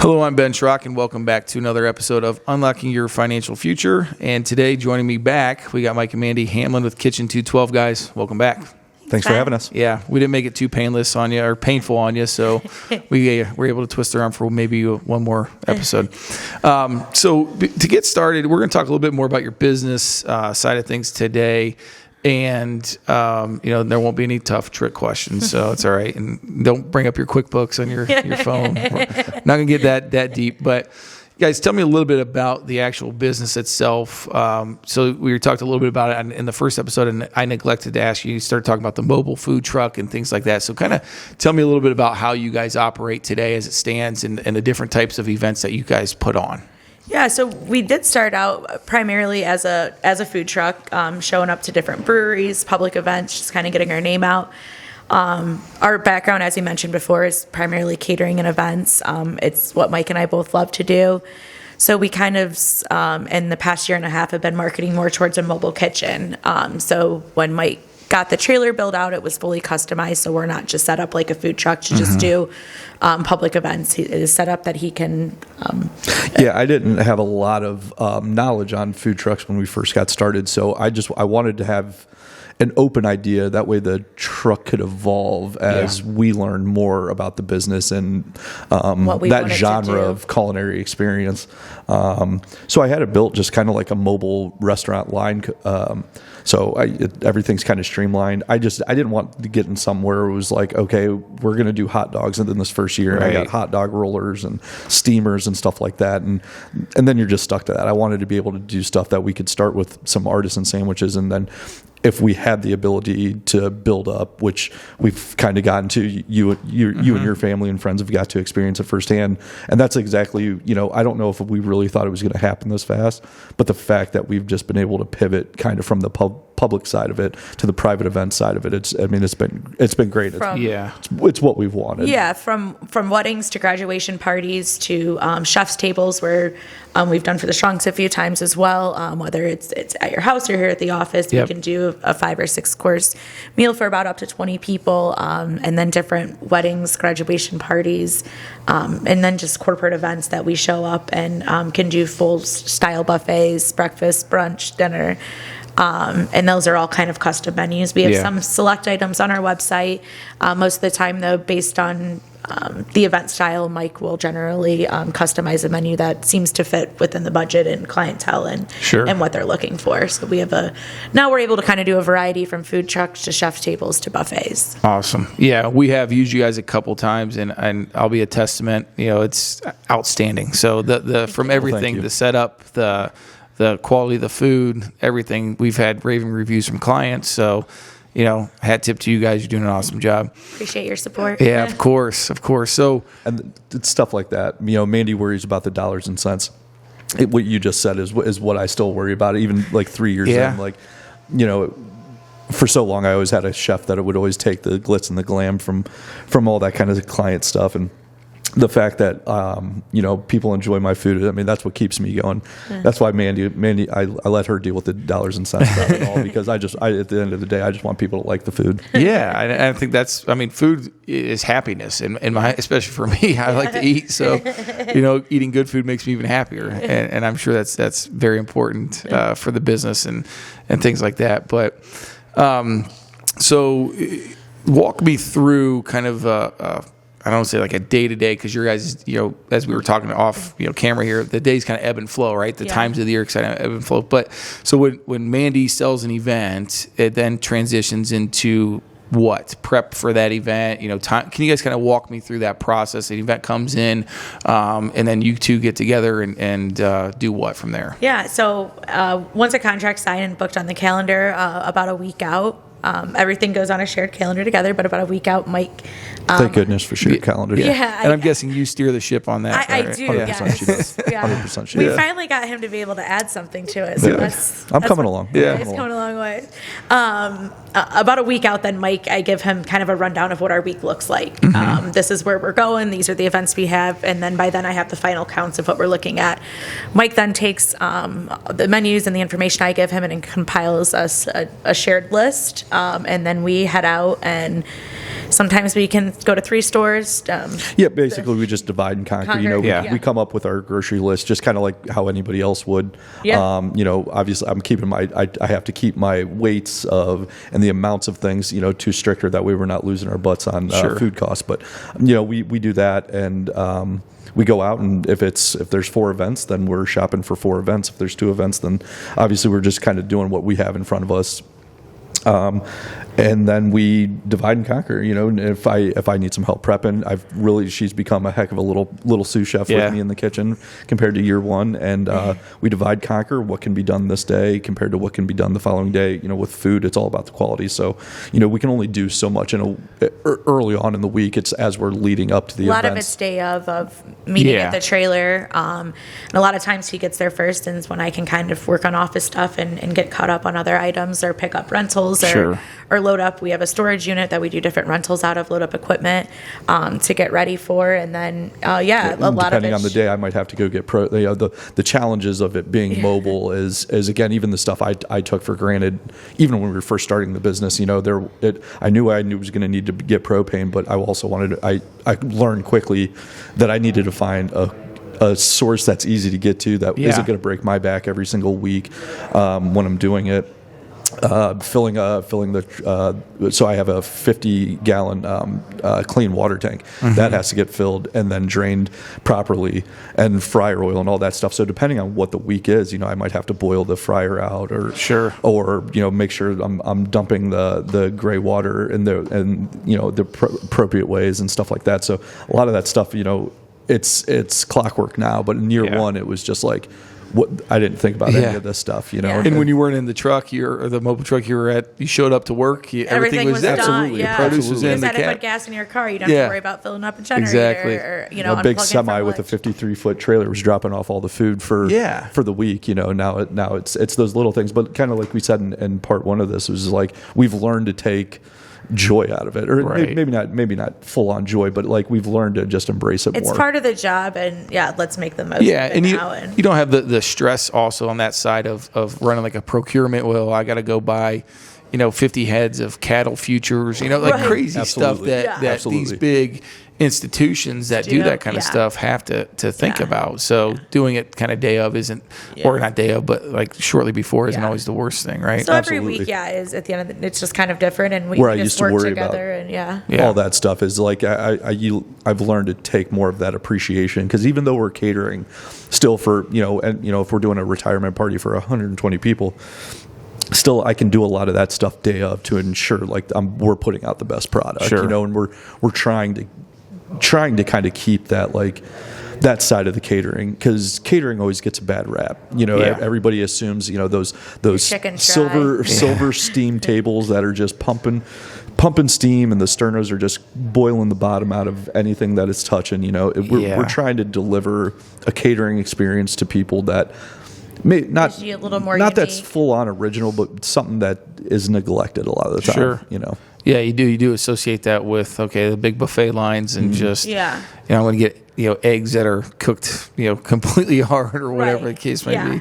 Hello, I'm Ben Schrock, and welcome back to another episode of Unlocking Your Financial Future. And today, joining me back, we got Mike and Mandy Hamlin with Kitchen 212. Guys, welcome back. Thanks for having us. Yeah, we didn't make it too painless on you or painful on you, so we were able to twist around for maybe one more episode. So to get started, we're going to talk a little bit more about your business side of things today. And, there won't be any tough trick questions, so it's all right. And don't bring up your QuickBooks on your phone. We're not going to get that deep. But, guys, tell me a little bit about the actual business itself. So we talked a little bit about it in the first episode, and I neglected to ask you. You started talking about the mobile food truck and things like that. So kind of tell me a little bit about how you guys operate today as it stands and the different types of events that you guys put on. Yeah, so we did start out primarily as a food truck, showing up to different breweries, public events, just kind of getting our name out. Our background, as you mentioned before, is primarily catering and events. It's what Mike and I both love to do. So we kind of, in the past year and a half, have been marketing more towards a mobile kitchen. So when Mike got the trailer built out, it was fully customized, so we're not just set up like a food truck to just do public events. It is set up that he can... I didn't have a lot of knowledge on food trucks when we first got started, so I wanted to have an open idea. That way the truck could evolve as we learn more about the business and that genre of culinary experience. So I had it built just kind of like a mobile restaurant line. So everything's kind of streamlined. I didn't want to get in somewhere where it was like, okay, we're going to do hot dogs in this first year. Right. And I got hot dog rollers and steamers and stuff like that. And then you're just stuck to that. I wanted to be able to do stuff that we could start with some artisan sandwiches, and then if we had the ability to build up, which we've kind of gotten to, you and your family and friends have got to experience it firsthand. And that's exactly, I don't know if we really thought it was going to happen this fast, but the fact that we've just been able to pivot kind of from the public side of it to the private event side of it, it's been great. It's what we've wanted. Yeah, from weddings to graduation parties to chef's tables, where we've done for the Strunks a few times as well. Whether it's at your house or here at the office, we can do a 5 or 6 course meal for about up to 20 people, and then different weddings, graduation parties, and then just corporate events that we show up and can do full style buffets, breakfast, brunch, dinner. And those are all kind of custom menus. We have some select items on our website. Most of the time, though, based on the event style, Mike will generally customize a menu that seems to fit within the budget and clientele and what they're looking for. So we have now we're able to kind of do a variety from food trucks to chef tables to buffets. Awesome. Yeah, we have used you guys a couple times, and I'll be a testament. It's outstanding. So the from everything, the setup, the quality of the food, everything, we've had raving reviews from clients. So, hat tip to you guys. You're doing an awesome job. Appreciate your support. Yeah, of course. So, and it's stuff like that. Mandy worries about the dollars and cents. What you just said is what I still worry about, even like 3 years in. Like, for so long, I always had a chef that would always take the glitz and the glam from all that kind of client stuff. And the fact that people enjoy my food, that's what keeps me going. That's why Mandy, I let her deal with the dollars and cents about it all, because I at the end of the day, I just want people to like the food. Yeah, I think food is happiness, and especially for me, I like to eat. So, eating good food makes me even happier, and I'm sure that's very important for the business and things like that. But so walk me through kind of. I don't say like a day-to-day, because your guys, as we were talking off, camera here, the days kind of ebb and flow, right? The times of the year kind of ebb and flow. But so when Mandy sells an event, it then transitions into what? Prep for that event, time. Can you guys kind of walk me through that process? The event comes in, and then you two get together and do what from there? Yeah, so once a contract's signed and booked on the calendar, about a week out, everything goes on a shared calendar together, but about a week out, Mike... Thank goodness for shared calendar. Yeah. And I'm guessing you steer the ship on that. I do, 100% she does. 100% she does. We finally got him to be able to add something to it. So I'm coming along. Yeah, he's coming a long way. About a week out, then Mike, I give him kind of a rundown of what our week looks like. This is where we're going. These are the events we have. And then by then I have the final counts of what we're looking at. Mike then takes the menus and the information I give him and compiles us a shared list. And then we head out and sometimes we can go to 3 stores. Yeah, basically we just divide and conquer. We come up with our grocery list just kind of like how anybody else would. Yeah. Obviously I'm keeping I have to keep my weights and the amounts of things, too stricter, that way we're not losing our butts on food costs. But, we do that, and we go out, and if there's 4 events, then we're shopping for 4 events. If there's 2 events, then obviously we're just kind of doing what we have in front of us. And then we divide and conquer, and if I need some help prepping, she's become a heck of a little sous chef with me in the kitchen compared to year 1. And we divide, conquer what can be done this day compared to what can be done the following day. With food, it's all about the quality. So, we can only do so much early on in the week. It's as we're leading up to the events. A lot of it's day of meeting at the trailer. And a lot of times he gets there first, and it's when I can kind of work on office stuff and get caught up on other items or pick up rentals or load up. We have a storage unit that we do different rentals out of, load up equipment to get ready for. And then, a lot of it. Depending on the day, I might have to go get the challenges of it being mobile is again, even the stuff I took for granted, even when we were first starting the business, I knew I was going to need to get propane, but I also I learned quickly that I needed to find a source that's easy to get to that isn't going to break my back every single week when I'm doing it. Filling the so I have a 50-gallon clean water tank that has to get filled and then drained properly, and fryer oil and all that stuff. So depending on what the week is, I might have to boil the fryer out or make sure I'm dumping the gray water in the appropriate ways and stuff like that. So a lot of that stuff, it's clockwork now, but in year 1 it was just like, I didn't think about any of this stuff, And when you weren't in the truck, or the mobile truck you were at, you showed up to work. Everything was done. Absolutely, The produce was in. You just had to put gas in your car. You don't have to worry about filling up a generator. Exactly. Or, a big semi with a 53-foot trailer was dropping off all the food for the week. Now it's those little things. But kind of like we said in part 1 of this, it was like we've learned to take joy out of it, or maybe not full on joy, but like we've learned to just embrace it more. It's part of the job, and let's make the most of it and now. You don't have the stress also on that side of running like a procurement. Well, I got to go buy 50 heads of cattle futures, crazy stuff that these big institutions that do that kind of stuff have to think about. So doing it kind of day of isn't, or not day of, but like shortly before isn't always the worst thing, right? So every week, is at the end of it's just kind of different, and we Where just I used to work worry together, about and all that stuff is like I've learned to take more of that appreciation, because even though we're catering still for if we're doing a retirement party for 120 people. Still, I can do a lot of that stuff day of to ensure we're putting out the best product, and we're trying to kind of keep that that side of the catering, because catering always gets a bad rap. Everybody assumes those silver steam tables that are just pumping steam, and the sternos are just boiling the bottom out of anything that it's touching. We're trying to deliver a catering experience to people that. Not a little more not unique. That's full on original, but something that is neglected a lot of the time. Sure. Yeah, you do associate that with the big buffet lines and just I'm going to get eggs that are cooked completely hard or whatever the case may be.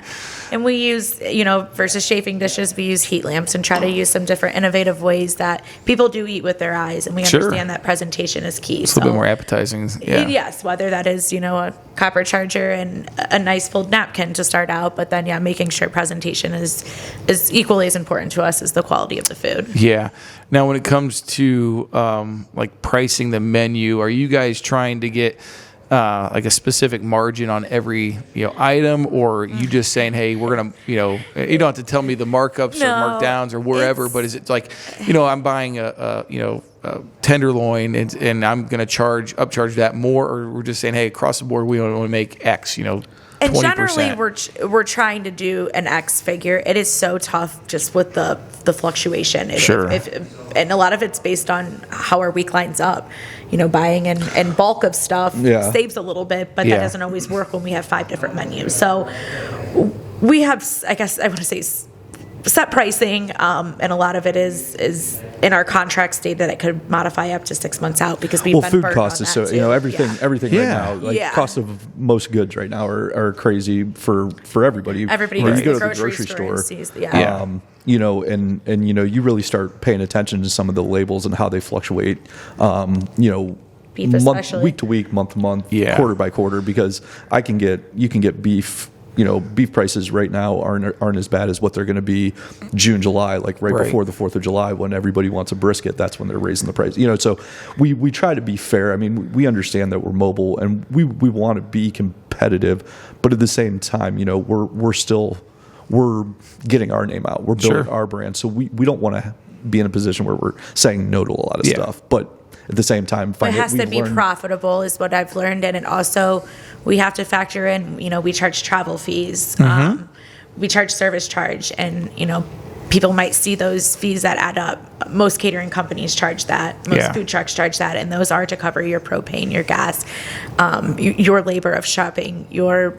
And we use versus chafing dishes, we use heat lamps and try to use some different innovative ways that people do eat with their eyes, and we understand that presentation is key. It's a little bit more appetizing. Yes, whether that is a copper charger and a nice full napkin to start out, but then making sure presentation is equally as important to us as the quality of the food. Yeah. Now, when it comes to pricing the menu, are you guys trying to get a specific margin on every item, or are you just saying, hey, we're gonna you don't have to tell me the markups or markdowns or wherever, but is it like I'm buying a tenderloin and I'm gonna upcharge that more, or we're just saying, hey, across the board we only want to make X, 20%. And generally, we're trying to do an X figure. It is so tough just with the fluctuation. And a lot of it's based on how our week lines up. Buying in bulk of stuff saves a little bit, but that doesn't always work when we have 5 different menus. So we have, I guess I want to say, set pricing, and a lot of it is in our contract state that it could modify up to 6 months out because we've been food burned costs on is that so, too. everything Yeah. right now, cost of most goods right now are crazy for everybody. Everybody When goes you go to to the the grocery store, and sees, you really start paying attention to some of the labels and how they fluctuate. Beef especially. Week to week, month to month, Yeah. quarter by quarter, because you can get beef. Beef prices right now aren't as bad as what they're going to be June, July, like right before the 4th of July when everybody wants a brisket. That's when they're raising the price. So we try to be fair. I mean, we understand that we're mobile and we want to be competitive, but at the same time, we're getting our name out. We're building our brand. So we don't want to be in a position where we're saying no to a lot of stuff. But at the same time, it has to be profitable is what I've learned. And it also, we have to factor in, we charge travel fees. We charge service charge. And, people might see those fees that add up. Most catering companies charge that. Most food trucks charge that. And those are to cover your propane, your gas, your labor of shopping, your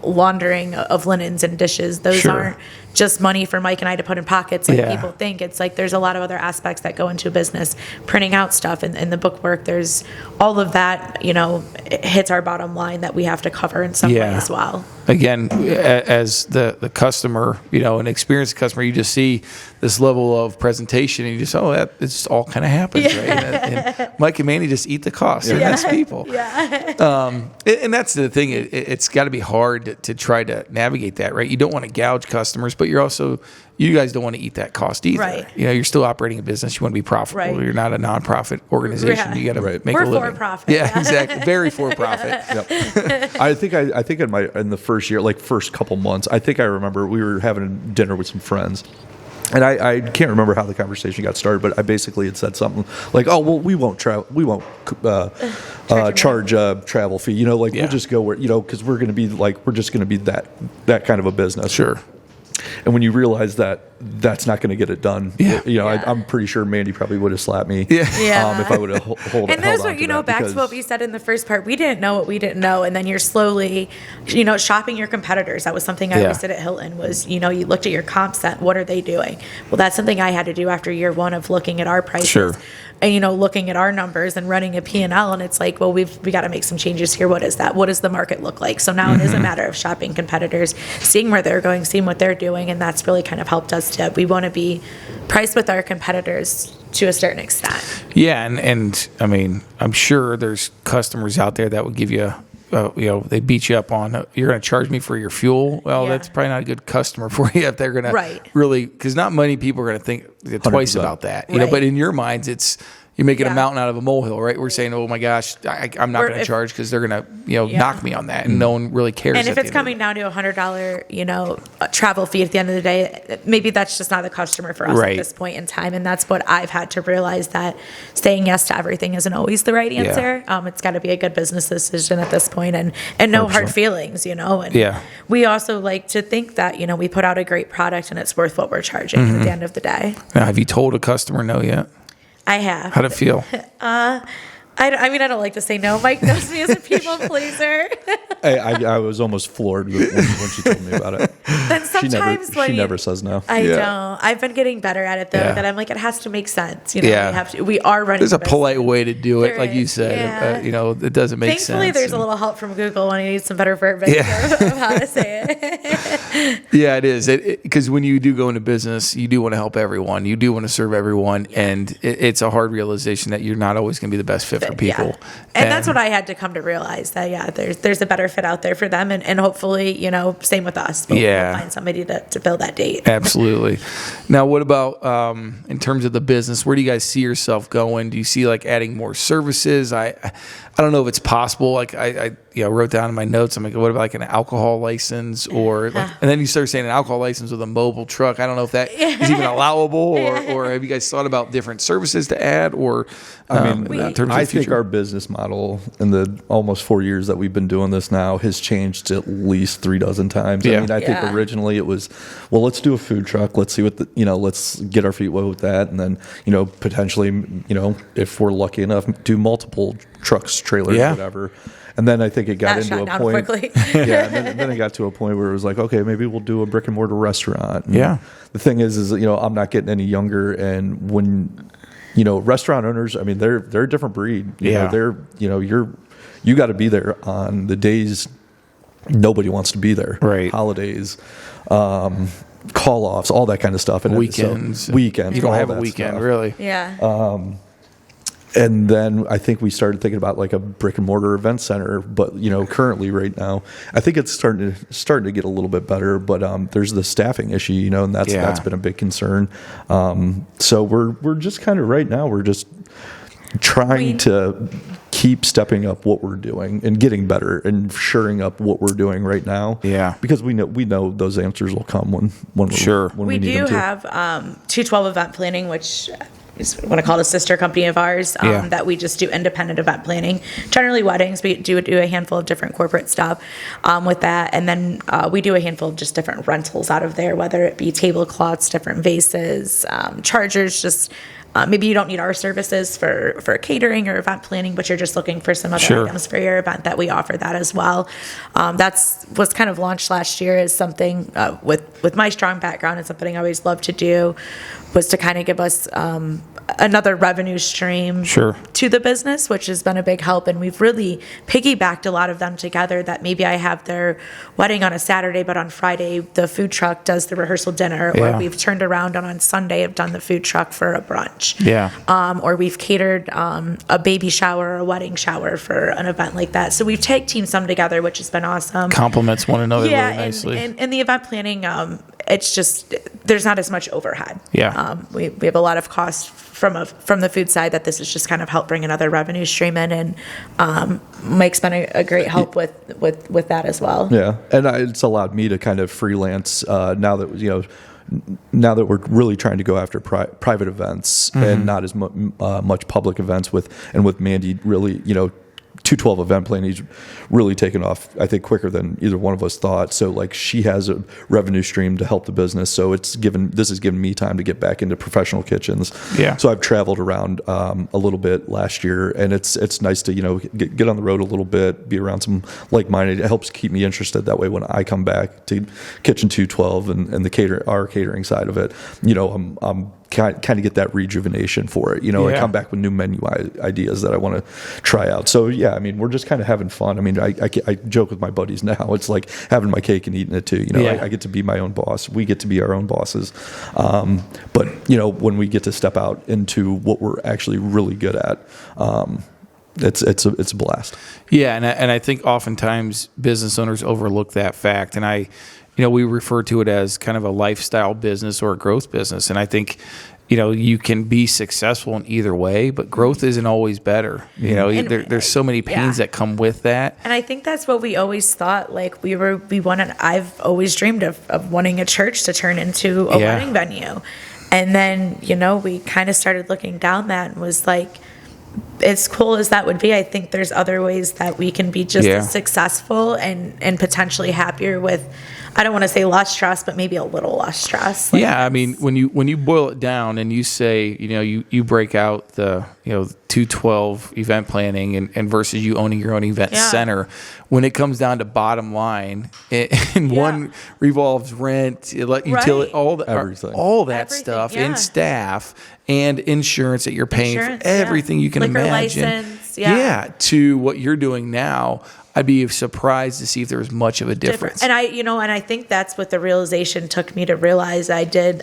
laundering of linens and dishes. Those aren't just money for Mike and I to put in pockets like people think. It's like there's a lot of other aspects that go into a business. Printing out stuff and the bookwork, there's all of that, it hits our bottom line that we have to cover in some way as well. Again, as the customer, an experienced customer, you just see this level of presentation and you just, it's all kind of happens, right? And Mike and Mandy just eat the cost. They're nice people. And that's the thing. It's got to be hard to try to navigate that, right? You don't want to gouge customers, but you guys don't want to eat that cost either. Right. You're still operating a business. You want to be profitable. Right. You're not a nonprofit organization. You got to make a living. We're for profit. Yeah, exactly. Very for profit. I think in the first year, like first couple months, I think I remember we were having dinner with some friends. And I can't remember how the conversation got started, but I basically had said something like, "Oh, well, we won't charge a travel fee. We'll just go where because we're just going to be that kind of a business." Sure. And when you realize that that's not going to get it done, I'm pretty sure Mandy probably would have slapped me. If I would have held And there's on what back to what we said in the first part. We didn't know what we didn't know, and then you're slowly, shopping your competitors. That was something I always did at Hilton. Was you looked at your comp set. What are they doing? Well, that's something I had to do after year one of looking at our prices. Sure. And looking at our numbers and running a P&L, and it's like, well, we got to make some changes here. What is that? What does the market look like? So now it is a matter of shopping competitors, seeing where they're going, seeing what they're doing, and that's really kind of helped us to. We want to be priced with our competitors to a certain extent. Yeah, and I mean, I'm sure there's customers out there that would give you. They beat you up on, you're going to charge me for your fuel. Well, that's probably not a good customer for you if they're going to really, because not many people are going to think twice about that. But in your minds, you're making a mountain out of a molehill, right? We're saying, oh my gosh, I'm not going to charge because they're going to, knock me on that, and no one really cares. And if it's coming down to $100, travel fee at the end of the day, maybe that's just not the customer for us at this point in time. And that's what I've had to realize, that saying yes to everything isn't always the right answer. It's got to be a good business decision at this point, and no 100%. Hard feelings, And we also like to think that, we put out a great product and it's worth what we're charging at the end of the day. Now, have you told a customer no yet? I have. How'd it feel? I mean, I don't like to say no. Mike knows me as a people pleaser. I was almost floored when she told me about it. Then sometimes she never says no. I don't. I've been getting better at it though. That I'm like, it has to make sense. We are running. There's a polite way to do it, like you said. It doesn't make sense. Thankfully, there's a little help from Google when I need some better verbiage of how to say it. Yeah, it is. Because when you do go into business, you do want to help everyone. You do want to serve everyone, and it's a hard realization that you're not always going to be the best fit for people. And that's what I had to come to realize, that there's a better fit out there for them, and hopefully same with us. We'll find somebody to fill that date. Absolutely. Now, what about in terms of the business? Where do you guys see yourself going? Do you see adding more services? I don't know if it's possible. I wrote down in my notes, I'm like, what about an alcohol license, or and then you start saying an alcohol license with a mobile truck. I don't know if that is even allowable, or have you guys thought about different services to add, or in terms of I think our business model in the almost 4 years that we've been doing this now has changed at least 3 dozen times. I think originally it was, well, let's do a food truck. Let's see what let's get our feet wet with that. And then, potentially, if we're lucky enough, do multiple trucks, trailers, whatever. And then I think it got That into shut a down point. quickly. Yeah, and then it got to a point where it was like, okay, maybe we'll do a brick and mortar restaurant. And Yeah. the thing is, I'm not getting any younger, and when restaurant owners, I mean, they're a different breed. You got to be there on the days nobody wants to be there. Right. Holidays, call offs, all that kind of stuff. And Weekends. Weekends. You don't all have a that weekend, stuff. really. Yeah. And then I think we started thinking about like a brick and mortar event center, but currently right now, I think it's starting to get a little bit better. But there's the staffing issue, and that's been a big concern. So we're just kind of right now we're just trying to keep stepping up what we're doing and getting better and shoring up what we're doing right now. Yeah, because we know those answers will come when we need them to. have 212 Event Planning, which is what I call a sister company of ours, that we just do independent event planning, generally weddings. We do a handful of different corporate stuff with that. And then we do a handful of just different rentals out of there, whether it be tablecloths, different vases, chargers, just maybe you don't need our services for catering or event planning, but you're just looking for some other items for your event, that we offer that as well. That's was kind of launched last year as something with my strong background, and something I always loved to do, was to kind of give us another revenue stream to the business, which has been a big help. And we've really piggybacked a lot of them together, that maybe I have their wedding on a Saturday, but on Friday the food truck does the rehearsal dinner, or we've turned around and on Sunday have done the food truck for a brunch. Or we've catered a baby shower or a wedding shower for an event like that. So we've tag teamed some together, which has been awesome. Complements one another really nicely. And the event planning, it's just, there's not as much overhead. We have a lot of costs from the food side, that this has just kind of helped bring another revenue stream in, and Mike's been a great help with that as well. Yeah, and it's allowed me to kind of freelance now that we're really trying to go after private events and not as much public events with Mandy really 212 event planning is really taken off, I think, quicker than either one of us thought. So like, she has a revenue stream to help the business. So this has given me time to get back into professional kitchens. So I've traveled around a little bit last year, and it's nice to get on the road a little bit, be around some like-minded. It helps keep me interested. That way, when I come back to Kitchen 212 and our catering side of it, I'm kind of get that rejuvenation for it. I come back with new menu ideas that I want to try out. So yeah, I mean, we're just kind of having fun. I mean, I joke with my buddies now. It's like having my cake and eating it too. I get to be my own boss. We get to be our own bosses. But when we get to step out into what we're actually really good at, it's a blast. Yeah, and I think oftentimes business owners overlook that fact, and we refer to it as kind of a lifestyle business or a growth business. And I think, you can be successful in either way, but growth isn't always better. There's so many pains that come with that. And I think that's what we always thought. Like I've always dreamed of wanting a church to turn into a wedding venue. And then, we kind of started looking down that and was like, as cool as that would be, I think there's other ways that we can be just as successful and potentially happier with, I don't want to say less stress, but maybe a little less stress. I mean, when you boil it down and you say, you break out the 212 event planning and versus you owning your own event center, when it comes down to bottom line, and one revolves rent, utility, all that stuff, and staff and insurance that you're paying for everything you can Liquor imagine. license, to what you're doing now. I'd be surprised to see if there was much of a difference. And I think that's what the realization took me to realize. I did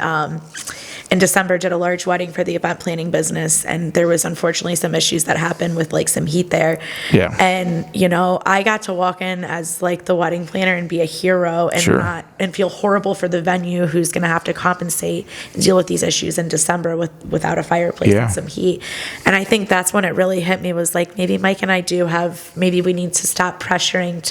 in December did a large wedding for the event planning business, and there was unfortunately some issues that happened with like some heat there. And I got to walk in as like the wedding planner and be a hero and feel horrible for the venue who's going to have to compensate and deal with these issues in December without a fireplace and some heat. And I think that's when it really hit me, was like, maybe Mike and I maybe we need to stop pressuring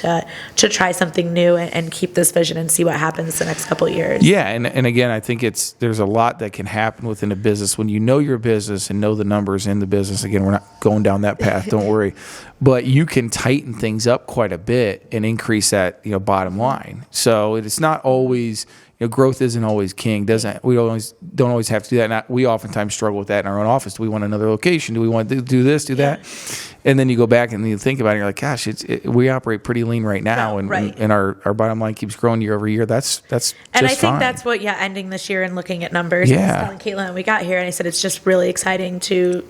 to try something new and keep this vision and see what happens the next couple of years. And again, I think there's a lot that can happen within a business when you know your business and know the numbers in the business. Again, we're not going down that path, don't worry, but you can tighten things up quite a bit and increase that bottom line. So it's not always growth isn't always king. We don't always have to do that. And we oftentimes struggle with that in our own office. Do we want another location? Do we want to do this, do that? And then you go back and you think about it, and you're like, gosh, we operate pretty lean right now, and our bottom line keeps growing year over year. That's just and I think fine. that's what ending this year and looking at numbers. I was telling Caitlin when we got here, and I said it's just really exciting to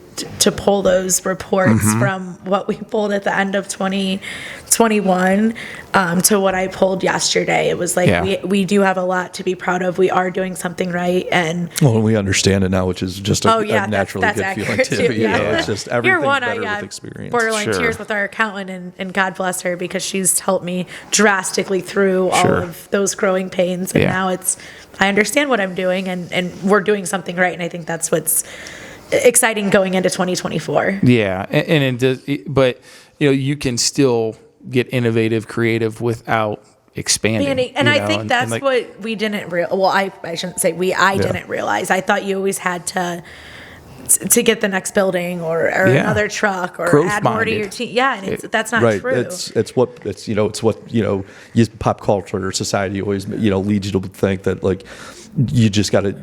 pull those reports from what we pulled at the end of 2021 to what I pulled yesterday. It was like we do have a lot to be proud of. We are doing something right, and we understand it now, which is just a naturally that's good feeling too. It's just everything's better with experience. Borderline tears with our accountant, and God bless her, because she's helped me drastically through all of those growing pains, and now I understand what I'm doing, and we're doing something right, and I think that's what's exciting going into 2024. Yeah, and it does, but you can still get innovative, creative without expanding. And I think that's what we didn't realize. Well, I shouldn't say we. I didn't realize. I thought you always had to get the next building or another truck or growth add more to minded. your team. Yeah, and that's not right. true. It's what pop culture or society always leads you to think that like you just got to.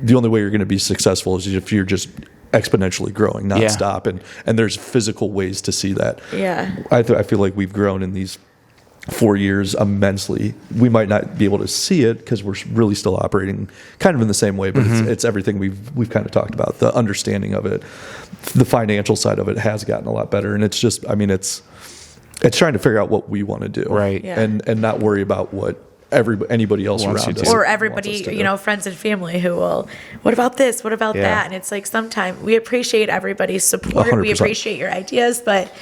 The only way you're going to be successful is if you're just exponentially growing nonstop, and there's physical ways to see that. Yeah, I feel like we've grown in these 4 years immensely. We might not be able to see it because we're really still operating kind of in the same way, but it's everything we've kind of talked about. The understanding of it, the financial side of it has gotten a lot better, and it's just, it's trying to figure out what we want to do, right? Yeah. And not worry about what anybody else around us or everybody, friends and family who will, what about this, what about that, and it's like sometimes we appreciate everybody's support. 100%. We appreciate your ideas, but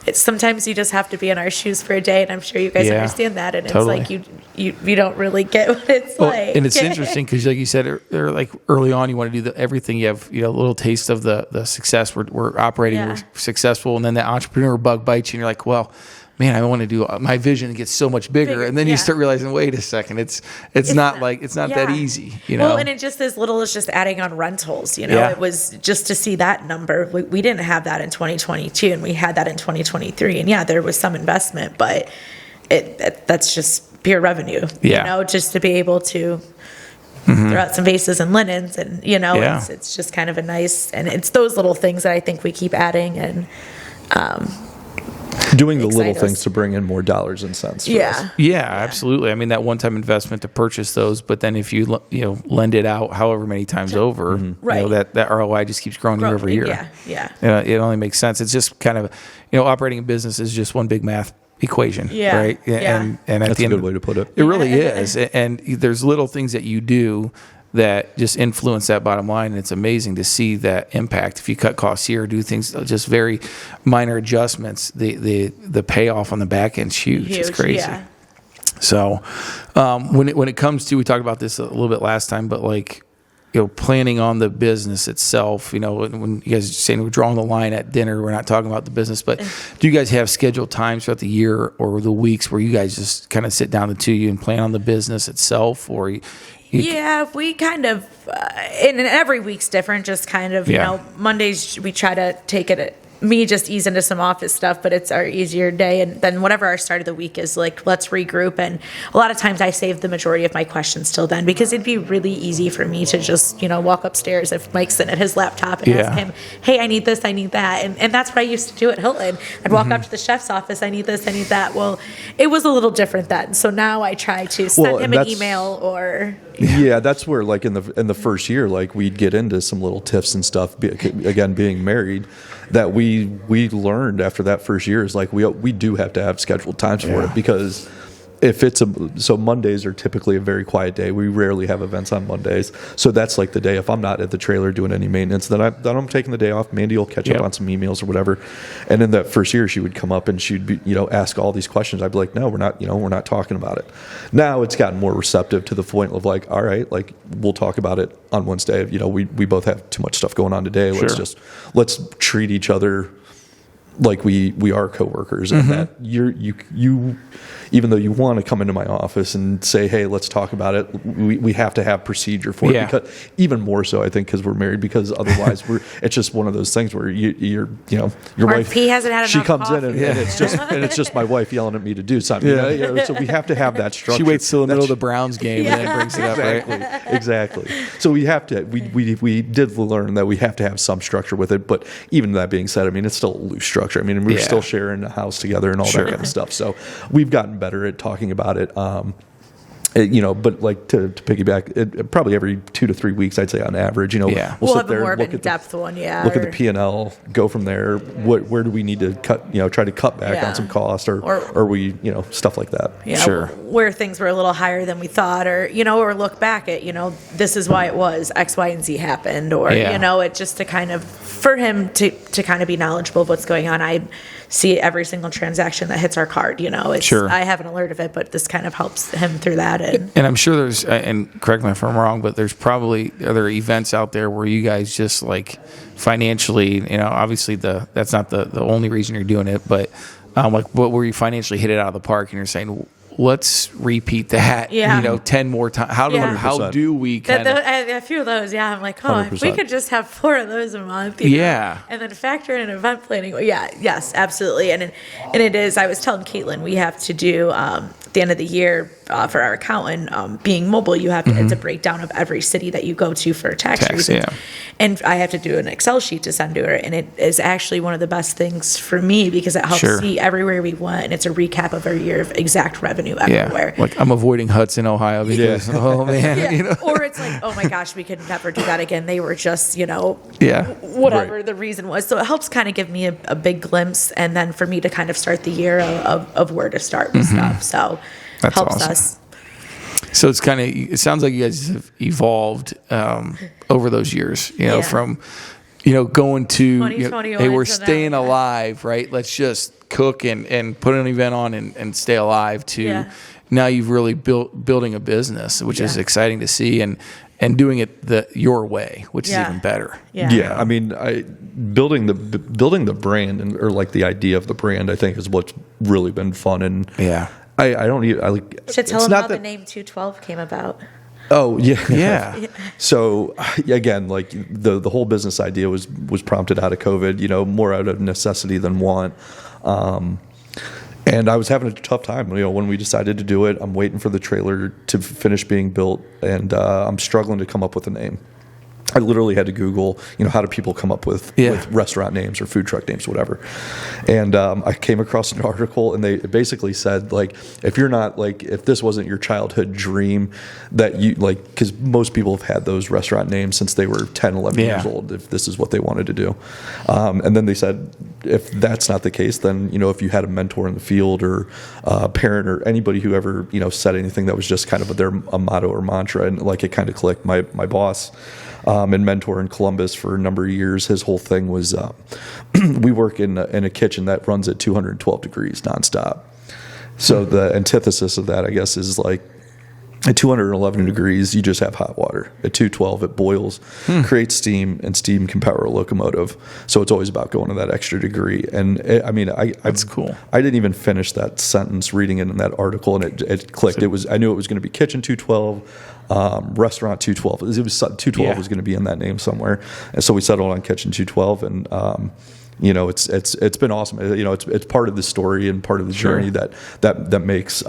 it's sometimes you just have to be in our shoes for a day, and I'm sure you guys understand that, and totally. It's like you don't really get what it's like. And it's interesting because, like you said, or like early on, you want to do everything. You have a little taste of the success. We're operating, we're successful, and then the entrepreneur bug bites you, and you're like, well, man, I want to do my vision gets so much bigger, and then you start realizing, wait a second, it's not that easy, Well, and it just as little as just adding on rentals, it was just to see that number. We didn't have that in 2022, and we had that in 2023, and there was some investment, but that's just pure revenue, just to be able to throw out some vases and linens, and it's just kind of a nice, and it's those little things that I think we keep adding and. Doing the little things to bring in more dollars and cents. For us. Yeah, absolutely. I mean, that one-time investment to purchase those, but then if you lend it out however many times over, that ROI just keeps growing year over year. Yeah. It only makes sense. It's just kind of, operating a business is just one big math equation, right? Yeah. And at that's the end, a good way to put it. It really is. And there's little things that you do that just influence that bottom line, and it's amazing to see that impact. If you cut costs here, do things just very minor adjustments, the payoff on the back end's huge. It's crazy. Yeah. So when it comes to, we talked about this a little bit last time, but like planning on the business itself, when you guys are saying we're drawing the line at dinner, we're not talking about the business, but do you guys have scheduled times throughout the year or the weeks where you guys just kind of sit down the two of you and plan on the business itself, or we kind of, and every week's different, just kind of, Mondays we try to take it me just ease into some office stuff, but it's our easier day. And then whatever our start of the week is, like, let's regroup. And a lot of times I save the majority of my questions till then, because it'd be really easy for me to just, walk upstairs if Mike's sitting at his laptop and ask him, hey, I need this, I need that. And that's what I used to do at Hilton. I'd walk up to the chef's office, I need this, I need that. Well, it was a little different then. So now I try to send him an email or... Yeah, that's where, like, in the first year, like, we'd get into some little tiffs and stuff. Again, being married, that we learned after that first year is, like, we do have to have scheduled times for it, because if it's so Mondays are typically a very quiet day. We rarely have events on Mondays, so that's like the day if I'm not at the trailer doing any maintenance, then I'm taking the day off. Mandy will catch up on some emails or whatever. And in that first year, she would come up and she'd be ask all these questions. I'd be like, no, we're not talking about it. Now it's gotten more receptive to the point of, like, all right, like, we'll talk about it on Wednesday. We both have too much stuff going on today. Let's treat each other like we are coworkers, and that you even though you want to come into my office and say, hey, let's talk about it, we have to have procedure for it. Because even more so, I think, because we're married, because otherwise it's just one of those things where your wife, he hasn't had she enough comes coffee. in and it's just my wife yelling at me to do something. So we have to have that structure. She waits till the middle of the Browns game and then brings it up, right? Exactly. So we have to. We did learn that we have to have some structure with it. But even that being said, I mean, it's still a loose structure. I mean, we're still sharing a house together and all that kind of stuff. So we've gotten better at talking about it. But like to piggyback, probably every 2 to 3 weeks, I'd say on average, we'll sit have there a more and look at in-depth one, look at the P&L, go from there. Where do we need to cut? Try to cut back on some cost, or we, stuff like that. Where things were a little higher than we thought, or look back at, this is why it was X, Y, and Z happened, or it just to kind of for him to kind of be knowledgeable of what's going on. I see every single transaction that hits our card. I have an alert of it, but this kind of helps him through that. And I'm sure there's, and correct me if I'm wrong, but there's probably other events out there where you guys just like financially, obviously that's not the only reason you're doing it, but where you financially hit it out of the park and you're saying, let's repeat that, 10 more times. How do we kind of... A few of those, I'm like, if we could just have 4 of those a month. And then factor in event planning. Yes, absolutely. And it is, I was telling Caitlin, we have to do, at the end of the year, for our accountant, being mobile, you have to, it's a breakdown of every city that you go to for tax reasons. Yeah. And I have to do an Excel sheet to send to her. And it is actually one of the best things for me because it helps see everywhere we went. And it's a recap of our year of exact revenue everywhere. Like I'm avoiding Hudson, Ohio because, oh man. Or it's like, oh my gosh, we could never do that again. They were just, whatever the reason was. So it helps kind of give me a big glimpse. And then for me to kind of start the year of where to start with stuff. So that's helps awesome. us. So it sounds like you guys have evolved over those years, from, going to, hey, we're staying alive, right? Let's just cook and put an event on and stay alive to now you've really building a business, which is exciting to see and doing it your way, which is even better. I mean, building the brand or like the idea of the brand, I think is what's really been fun. And I don't even, I like, should tell them how the name 212 came about. Oh yeah. So again, like the whole business idea was prompted out of COVID, more out of necessity than want. And I was having a tough time, when we decided to do it. I'm waiting for the trailer to finish being built, and I'm struggling to come up with a name. I literally had to Google, how do people come up with restaurant names or food truck names, whatever. And I came across an article, and they basically said, like, if this wasn't your childhood dream that you, like, because most people have had those restaurant names since they were 10, 11 years old, if this is what they wanted to do. And then they said, if that's not the case, then, if you had a mentor in the field or a parent or anybody who ever, said anything that was just kind of a motto or mantra, and like it kind of clicked. My boss, and mentor in Columbus for a number of years, his whole thing was we work in a kitchen that runs at 212 degrees nonstop. So the antithesis of that, I guess, is like at 211 degrees, you just have hot water. At 212, it boils, creates steam, and steam can power a locomotive. So it's always about going to that extra degree. And that's cool. I didn't even finish that sentence reading it in that article, and it clicked. I knew it was going to be Kitchen 212. Restaurant 212. It was 212 was going to be in that name somewhere, and so we settled on Kitchen 212, and it's been awesome. It's part of the story and part of the journey that makes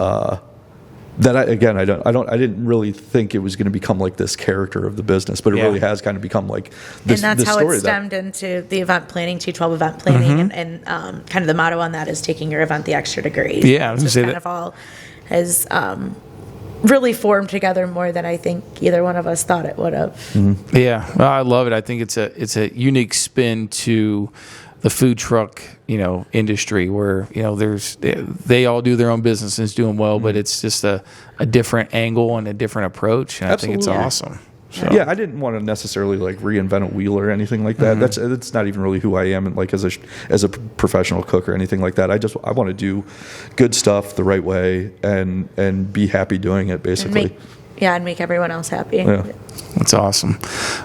that I didn't really think it was going to become like this character of the business, but it really has kind of become like this. And that's how it stemmed into the event planning, 212 event planning, and kind of the motto on that is taking your event the extra degree. Yeah, I was going to say kind of all has. Really formed together more than I think either one of us thought it would have. Mm-hmm. Yeah, well, I love it. I think it's a unique spin to the food truck, industry where, they all do their own business and it's doing well, but it's just a different angle and a different approach. And Absolutely. I think it's awesome. So. Yeah, I didn't want to necessarily like reinvent a wheel or anything like that. That's not even really who I am, and like as a professional cook or anything like that. I want to do good stuff the right way and be happy doing it, basically. and make everyone else happy. Yeah. That's awesome.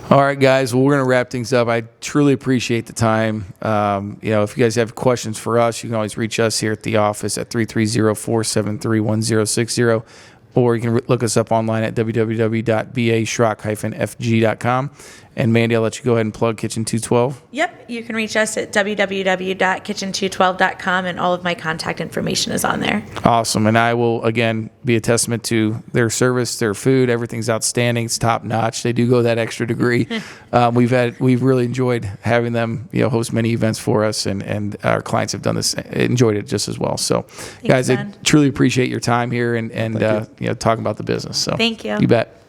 All right, guys. Well, we're going to wrap things up. I truly appreciate the time. If you guys have questions for us, you can always reach us here at the office at 330-473-1060, or you can look us up online at www.baschrock-fg.com. And Mandy, I'll let you go ahead and plug Kitchen 212. Yep, you can reach us at www.kitchen212.com, and all of my contact information is on there. Awesome. And I will, again, be a testament to their service, their food. Everything's outstanding. It's top notch. They do go that extra degree. We've really enjoyed having them, host many events for us, and our clients have done this, enjoyed it just as well. So, Thanks, guys, Ben. I truly appreciate your time here and talking about the business. So, Thank you. You bet.